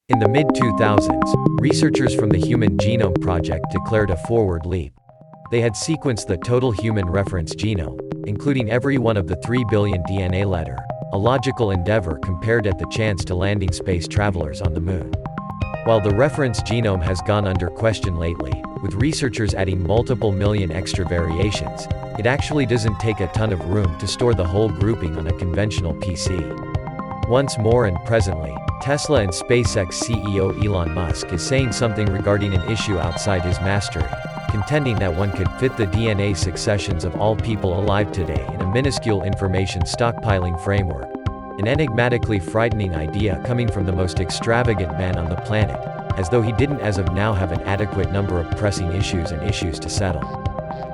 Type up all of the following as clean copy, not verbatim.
In the mid-2000s, researchers from the Human Genome Project declared a forward leap. They had sequenced the total human reference genome, including every one of the 3 billion DNA letter, a logical endeavor compared at the chance to landing space travelers on the moon. While the reference genome has gone under question lately, with researchers adding multiple million extra variations, it actually doesn't take a ton of room to store the whole grouping on a conventional PC. Once more and presently, Tesla and SpaceX CEO Elon Musk is saying something regarding an issue outside his mastery, contending that one could fit the DNA successions of all people alive today in a minuscule information stockpiling framework. An enigmatically frightening idea coming from the most extravagant man on the planet, as though he didn't as of now have an adequate number of pressing issues to settle.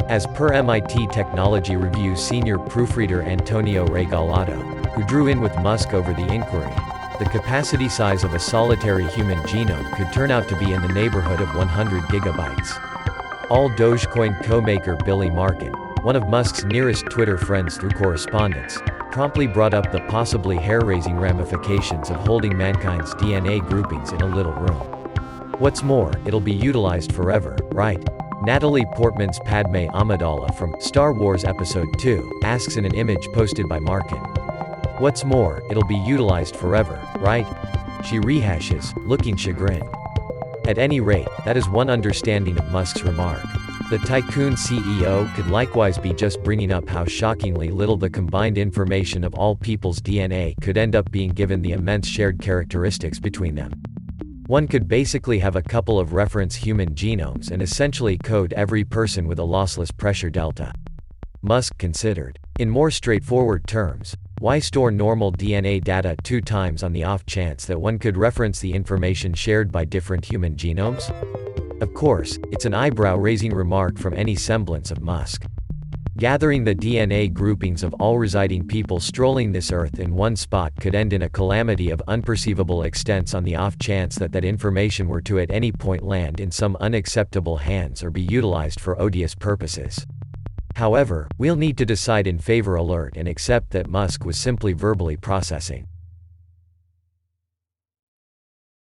As per MIT Technology Review's senior proofreader Antonio Regalado, who drew in with Musk over the inquiry, the capacity size of a solitary human genome could turn out to be in the neighborhood of 100 gigabytes. All Dogecoin co-maker Billy Markin, one of Musk's nearest Twitter friends through correspondence, promptly brought up the possibly hair-raising ramifications of holding mankind's DNA groupings in a little room. What's more, it'll be utilized forever, right? Natalie Portman's Padme Amidala from Star Wars Episode 2 asks in an image posted by Markin. What's more, it'll be utilized forever, right? She rehashes, looking chagrined. At any rate, that is one understanding of Musk's remark. The tycoon CEO could likewise be just bringing up how shockingly little the combined information of all people's DNA could end up being given the immense shared characteristics between them. One could basically have a couple of reference human genomes and essentially code every person with a lossless pressure delta. Musk considered. In more straightforward terms, why store normal DNA data 2 times on the off chance that one could reference the information shared by different human genomes? Of course, it's an eyebrow-raising remark from any semblance of Musk. Gathering the DNA groupings of all residing people strolling this earth in one spot could end in a calamity of unperceivable extents on the off chance that that information were to at any point land in some unacceptable hands or be utilized for odious purposes. However, we'll need to decide in favor alert and accept that Musk was simply verbally processing.